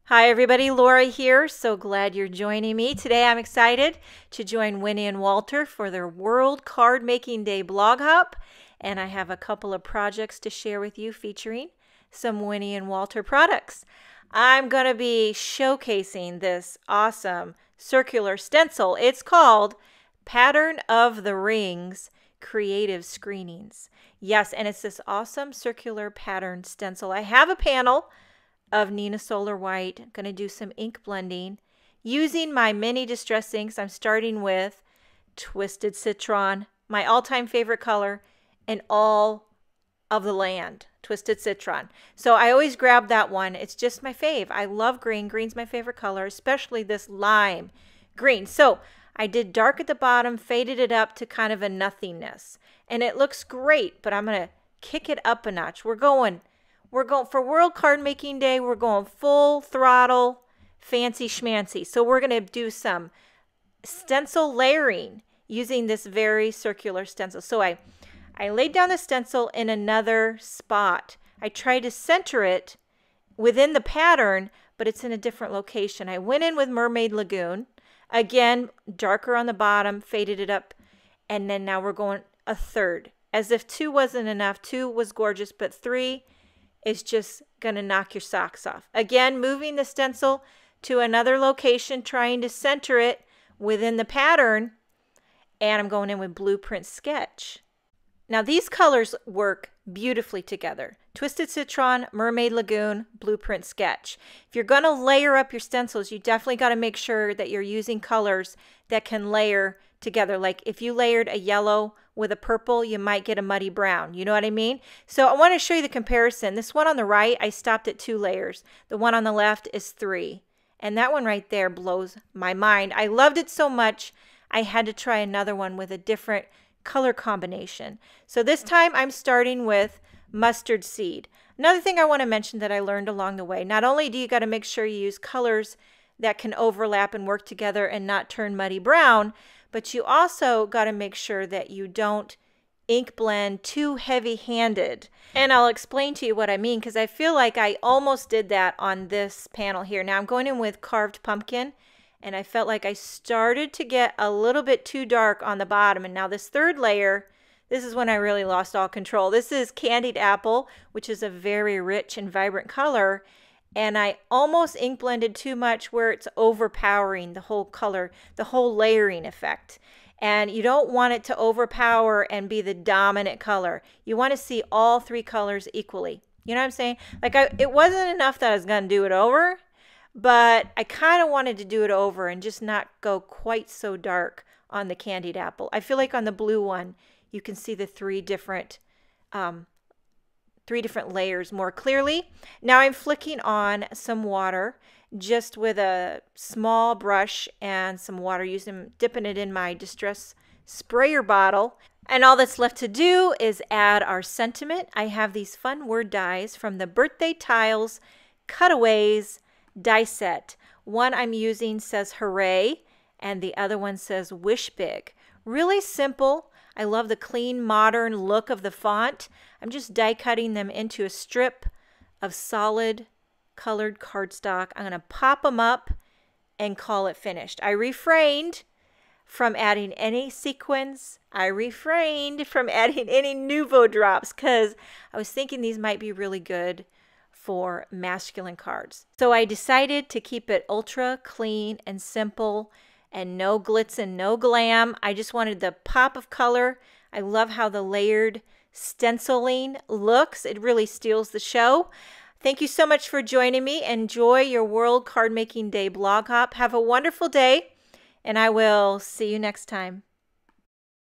Hi everybody, Laura here. So glad you're joining me. Today I'm excited to join Winnie and Walter for their World Card Making Day blog hop. And I have a couple of projects to share with you featuring some Winnie and Walter products. I'm going to be showcasing this awesome circular stencil. It's called Pattern of the Rings Creative Screenings. Yes, and it's this awesome circular pattern stencil. I have a panel of Neenah Solar White. I'm going to do some ink blending using my mini distress inks. I'm starting with Twisted Citron, my all-time favorite color in all of the land, Twisted Citron. So I always grab that one. It's just my fave. I love green. Green's my favorite color, especially this lime green. So I did dark at the bottom, faded it up to kind of a nothingness. And it looks great, but I'm going to kick it up a notch. We're going for World Card Making Day. We're going full throttle, fancy schmancy. So we're going to do some stencil layering using this very circular stencil. So I laid down the stencil in another spot. I tried to center it within the pattern, but it's in a different location. I went in with Mermaid Lagoon. Again, darker on the bottom, faded it up, and then now we're going a third. As if 2 wasn't enough. 2 was gorgeous, but 3 is just going to knock your socks off. Again, moving the stencil to another location, trying to center it within the pattern, and I'm going in with Blueprint Sketch. Now these colors work beautifully together. Twisted Citron, Mermaid Lagoon, Blueprint Sketch. If you're going to layer up your stencils, you definitely got to make sure that you're using colors that can layer together. Like if you layered a yellow with a purple, you might get a muddy brown. You know what I mean? So I want to show you the comparison. This one on the right, I stopped at 2 layers. The one on the left is 3. And that one right there blows my mind. I loved it so much, I had to try another one with a different color combination. So this time I'm starting with Mustard Seed. Another thing I want to mention that I learned along the way, not only do you got to make sure you use colors that can overlap and work together and not turn muddy brown, but you also got to make sure that you don't ink blend too heavy-handed. And I'll explain to you what I mean, because I feel like I almost did that on this panel here. Now I'm going in with Carved Pumpkin, and I felt like I started to get a little bit too dark on the bottom. And now this third layer, this is when I really lost all control. This is Candied Apple, which is a very rich and vibrant color. And I almost ink blended too much where it's overpowering the whole color, the whole layering effect. And you don't want it to overpower and be the dominant color. You want to see all 3 colors equally. You know what I'm saying? Like it wasn't enough that I was going to do it over, but I kind of wanted to do it over and just not go quite so dark on the Candied Apple. I feel like on the blue one, you can see the 3 different layers more clearly. Now I'm flicking on some water just with a small brush and some water, dipping it in my distress sprayer bottle. And all that's left to do is add our sentiment. I have these fun word dies from the Birthday Tiles Cutaways die set. One I'm using says hooray, and the other one says wish big. Really simple. I love the clean, modern look of the font. I'm just die cutting them into a strip of solid colored cardstock. I'm going to pop them up and call it finished. I refrained from adding any sequins. I refrained from adding any Nuvo drops because I was thinking these might be really good for masculine cards. So I decided to keep it ultra clean and simple and no glitz and no glam. I just wanted the pop of color. I love how the layered stenciling looks. It really steals the show. Thank you so much for joining me. Enjoy your World Card Making Day blog hop. Have a wonderful day, and I will see you next time.